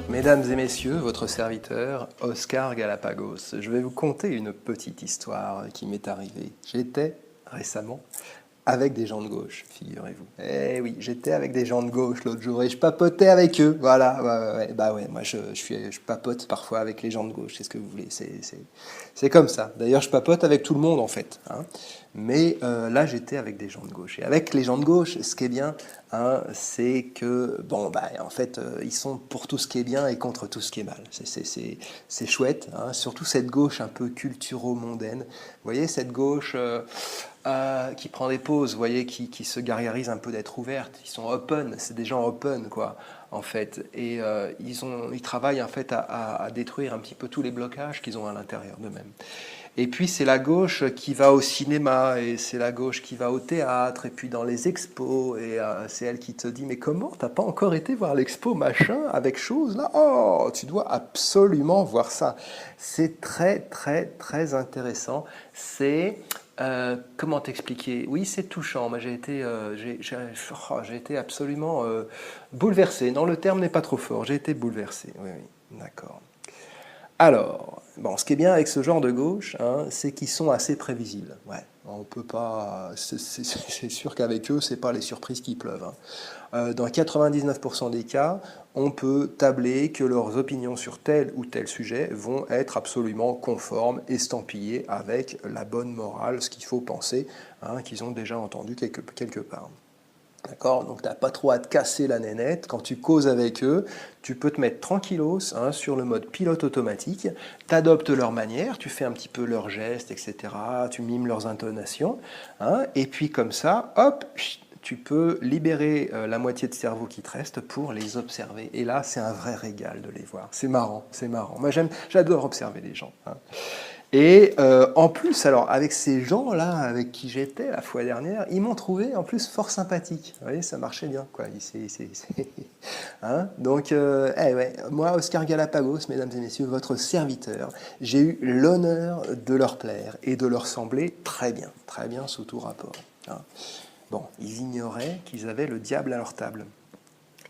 Mesdames et messieurs, votre serviteur, Oscar Galapagos. Je vais vous conter une petite histoire qui m'est arrivée. J'étais récemment avec des gens de gauche, figurez-vous. Eh oui, j'étais avec des gens de gauche l'autre jour et je papotais avec eux. Voilà, ouais, moi je papote parfois avec les gens de gauche, c'est ce que vous voulez, c'est comme ça. D'ailleurs, je papote avec tout le monde en fait. Mais là, j'étais avec des gens de gauche. Et avec les gens de gauche, ce qui est bien, c'est que, en fait, ils sont pour tout ce qui est bien et contre tout ce qui est mal. C'est chouette, surtout cette gauche un peu culturo-mondaine. Vous voyez, cette gauche qui prend des pauses, vous voyez, qui se gargarise un peu d'être ouverte. Ils sont open, c'est des gens open, quoi, en fait. Et ils travaillent, en fait, à détruire un petit peu tous les blocages qu'ils ont à l'intérieur d'eux-mêmes. Et puis c'est la gauche qui va au cinéma, et c'est la gauche qui va au théâtre, et puis dans les expos, et c'est elle qui te dit « Mais comment, t'as pas encore été voir l'expo machin avec chose là? Oh, tu dois absolument voir ça !» C'est très, très, très intéressant. C'est... comment t'expliquer? Oui, c'est touchant. Moi, j'ai été absolument bouleversé. Non, le terme n'est pas trop fort. J'ai été bouleversé. Oui, d'accord. Alors, ce qui est bien avec ce genre de gauche, c'est qu'ils sont assez prévisibles. Ouais, on peut pas. C'est sûr qu'avec eux, c'est pas les surprises qui pleuvent. Dans 99% des cas, on peut tabler que leurs opinions sur tel ou tel sujet vont être absolument conformes, estampillées avec la bonne morale, ce qu'il faut penser, qu'ils ont déjà entendu quelque part. D'accord? Donc tu n'as pas trop à te casser la nénette. Quand tu causes avec eux, tu peux te mettre tranquillos sur le mode pilote automatique, tu adoptes leur manière, tu fais un petit peu leurs gestes, etc. Tu mimes leurs intonations, et puis comme ça, hop, tu peux libérer la moitié de cerveau qui te reste pour les observer. Et là, c'est un vrai régal de les voir. C'est marrant, c'est marrant. Moi, j'adore observer les gens. Et en plus, alors avec ces gens-là avec qui j'étais la fois dernière, ils m'ont trouvé en plus fort sympathique. Vous voyez, ça marchait bien, quoi. Donc, moi, Oscar Galapagos, mesdames et messieurs, votre serviteur, j'ai eu l'honneur de leur plaire et de leur sembler très bien sous tout rapport. Bon, ils ignoraient qu'ils avaient le diable à leur table.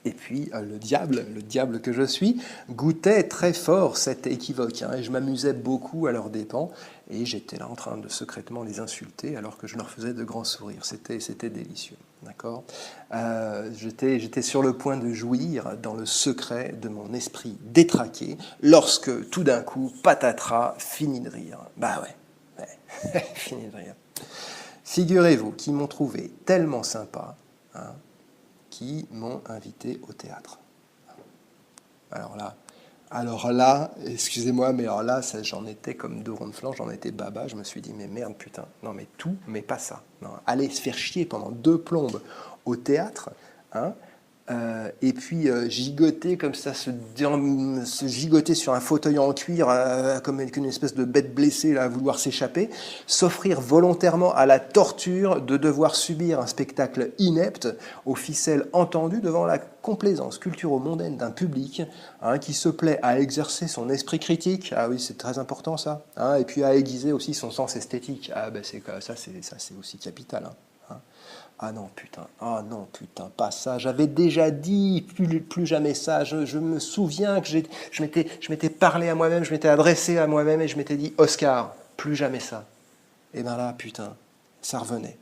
Et puis le diable que je suis, goûtait très fort cet équivoque. Et je m'amusais beaucoup à leurs dépens. Et j'étais là en train de secrètement les insulter alors que je leur faisais de grands sourires. C'était délicieux. D'accord. J'étais sur le point de jouir dans le secret de mon esprit détraqué lorsque tout d'un coup, patatras, fini de rire. Bah ouais, fini de rire. Figurez-vous qu'ils m'ont trouvé tellement sympa, qui m'ont invité au théâtre. Alors là, excusez-moi, mais alors là, j'en étais comme deux ronds de flanc, j'en étais baba, je me suis dit, mais merde, putain, non mais tout, mais pas ça. Non, allez se faire chier pendant 2 plombes au théâtre, et puis gigoter comme ça, se gigoter sur un fauteuil en cuir comme une espèce de bête blessée là, à vouloir s'échapper, s'offrir volontairement à la torture de devoir subir un spectacle inepte aux ficelles entendues devant la complaisance culturo-mondaine d'un public qui se plaît à exercer son esprit critique, ah oui c'est très important ça, et puis à aiguiser aussi son sens esthétique, ça c'est aussi capital. Ah non, putain, pas ça. J'avais déjà dit plus jamais ça. Je me souviens que je m'étais parlé à moi-même, je m'étais adressé à moi-même et je m'étais dit, Oscar, plus jamais ça. Et bien là, putain, ça revenait.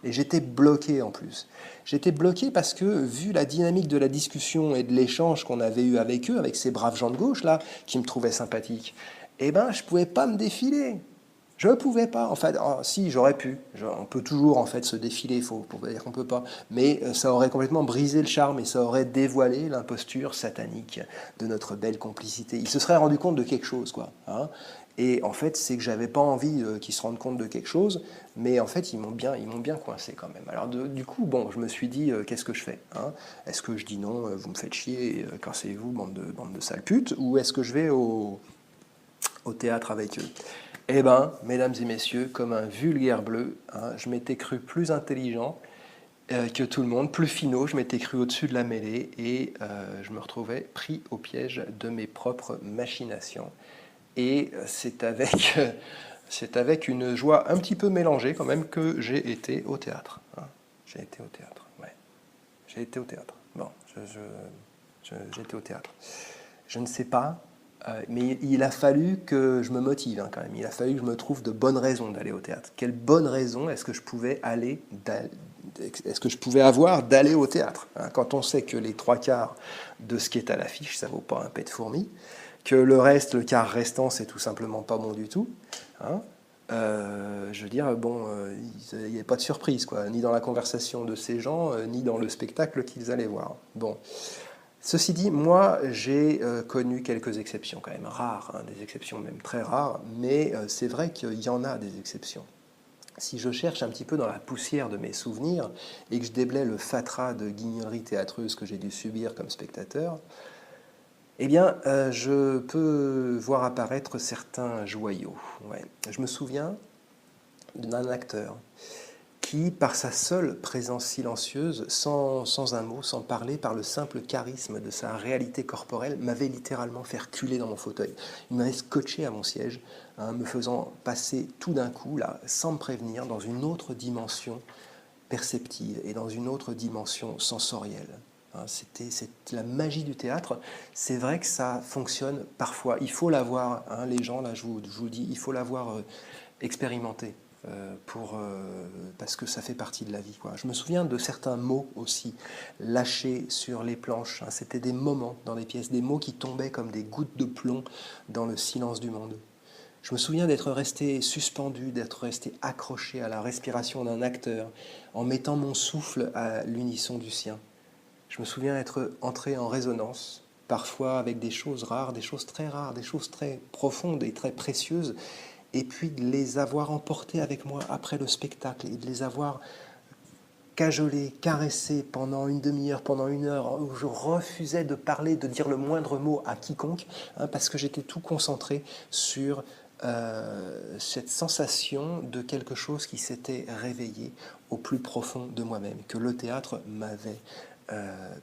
Et j'étais bloqué en plus. J'étais bloqué parce que, vu la dynamique de la discussion et de l'échange qu'on avait eu avec eux, avec ces braves gens de gauche, là, qui me trouvaient sympathique, je ne pouvais pas me défiler. Je ne pouvais pas, en fait, si j'aurais pu, on peut toujours en fait se défiler, il faut pas dire qu'on peut pas, mais ça aurait complètement brisé le charme et ça aurait dévoilé l'imposture satanique de notre belle complicité. Il se serait rendu compte de quelque chose, quoi. Hein. Et en fait, c'est que j'avais pas envie qu'ils se rendent compte de quelque chose, mais en fait, ils m'ont bien coincé quand même. Alors du coup, bon, je me suis dit, qu'est-ce que je fais, hein? Est-ce que je dis non, vous me faites chier, cassez-vous, bande de sales putes, ou est-ce que je vais au théâtre avec eux? Eh bien, mesdames et messieurs, comme un vulgaire bleu, hein, je m'étais cru plus intelligent que tout le monde, plus finot, je m'étais cru au-dessus de la mêlée et je me retrouvais pris au piège de mes propres machinations. Et c'est avec une joie un petit peu mélangée quand même que j'ai été au théâtre. Hein. J'ai été au théâtre, ouais. J'ai été au théâtre. Bon, j'ai été au théâtre. Je ne sais pas, mais il a fallu que je me motive hein, quand même. Il a fallu que je me trouve de bonnes raisons d'aller au théâtre. Quelle bonne raison est-ce que je pouvais avoir d'aller au théâtre hein, quand on sait que les trois quarts de ce qui est à l'affiche, ça vaut pas un pet de fourmi, que le quart restant, c'est tout simplement pas bon du tout. Hein. Je veux dire, bon, il n'y a pas de surprise, quoi, ni dans la conversation de ces gens, ni dans le spectacle qu'ils allaient voir. Bon. Ceci dit, moi, j'ai connu quelques exceptions quand même rares, hein, des exceptions même très rares, mais c'est vrai qu'il y en a des exceptions. Si je cherche un petit peu dans la poussière de mes souvenirs et que je déblaye le fatras de guignoleries théâtreuses que j'ai dû subir comme spectateur, eh bien, je peux voir apparaître certains joyaux. Ouais. Je me souviens d'un acteur qui, par sa seule présence silencieuse, sans un mot, sans parler, par le simple charisme de sa réalité corporelle, m'avait littéralement fait reculer dans mon fauteuil. Il m'avait scotché à mon siège, hein, me faisant passer tout d'un coup, là, sans me prévenir, dans une autre dimension perceptive et dans une autre dimension sensorielle. Hein, c'est la magie du théâtre. C'est vrai que ça fonctionne parfois. Il faut l'avoir, hein, les gens, là, je vous dis, il faut l'avoir expérimenté. Parce que ça fait partie de la vie, quoi. Je me souviens de certains mots aussi lâchés sur les planches. Hein. C'était des moments dans les pièces, des mots qui tombaient comme des gouttes de plomb dans le silence du monde. Je me souviens d'être resté suspendu, d'être resté accroché à la respiration d'un acteur en mettant mon souffle à l'unisson du sien. Je me souviens être entré en résonance, parfois avec des choses rares, des choses très rares, des choses très profondes et très précieuses, et puis de les avoir emportés avec moi après le spectacle et de les avoir cajolés, caressés pendant une demi-heure, pendant une heure, où je refusais de parler, de dire le moindre mot à quiconque, hein, parce que j'étais tout concentré sur cette sensation de quelque chose qui s'était réveillé au plus profond de moi-même, que le théâtre m'avait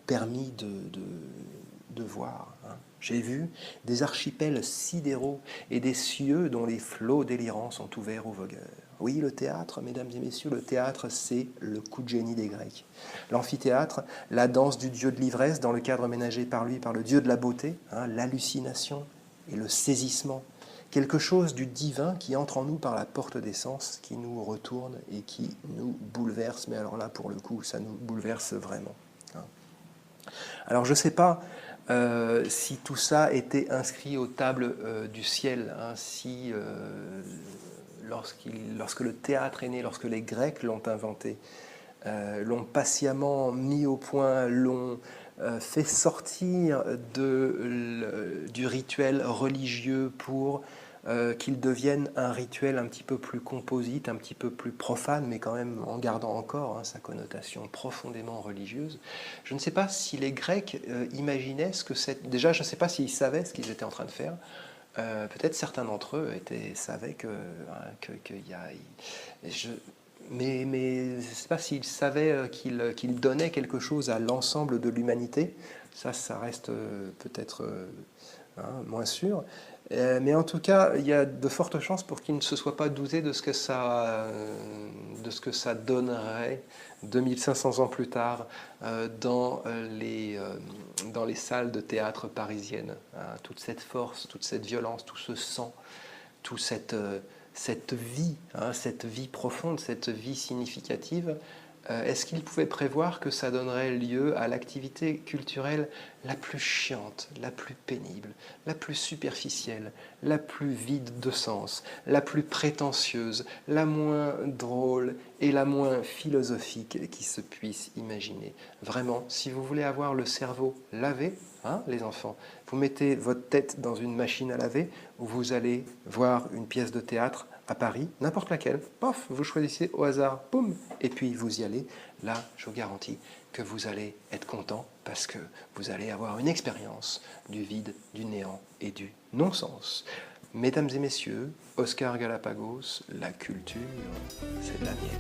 permis de voir. Hein. J'ai vu des archipels sidéraux et des cieux dont les flots délirants sont ouverts aux vogueurs. Oui, le théâtre, mesdames et messieurs, le théâtre, c'est le coup de génie des Grecs. L'amphithéâtre, la danse du dieu de l'ivresse dans le cadre ménagé par lui, par le dieu de la beauté, hein, l'hallucination et le saisissement. Quelque chose du divin qui entre en nous par la porte des sens, qui nous retourne et qui nous bouleverse. Mais alors là, pour le coup, ça nous bouleverse vraiment. Hein. Alors je ne sais pas si tout ça était inscrit aux tables du ciel, hein, si lorsque le théâtre est né, lorsque les Grecs l'ont inventé, l'ont patiemment mis au point, l'ont fait sortir du rituel religieux pour qu'il devienne un rituel un petit peu plus composite, un petit peu plus profane, mais quand même en gardant encore hein, sa connotation profondément religieuse. Je ne sais pas si les Grecs imaginaient ce que c'est. Déjà, je ne sais pas s'ils savaient ce qu'ils étaient en train de faire. Peut-être certains d'entre eux savaient qu'il y a. Mais je ne sais pas s'ils savaient qu'ils donnaient quelque chose à l'ensemble de l'humanité. Ça reste peut-être moins sûr. Mais en tout cas, il y a de fortes chances pour qu'ils ne se soient pas doutés de ce que ça donnerait 2500 ans plus tard dans les salles de théâtre parisiennes. Hein, toute cette force, toute cette violence, tout ce sang, toute cette vie, hein, cette vie profonde, cette vie significative, Est-ce qu'il pouvait prévoir que ça donnerait lieu à l'activité culturelle la plus chiante, la plus pénible, la plus superficielle, la plus vide de sens, la plus prétentieuse, la moins drôle et la moins philosophique qui se puisse imaginer? Vraiment, si vous voulez avoir le cerveau lavé, hein, les enfants, vous mettez votre tête dans une machine à laver, où vous allez voir une pièce de théâtre à Paris, n'importe laquelle, pof, vous choisissez au hasard, boum, et puis vous y allez. Là, je vous garantis que vous allez être content parce que vous allez avoir une expérience du vide, du néant et du non-sens. Mesdames et messieurs, Oscar Galapagos, la culture, c'est de la mienne.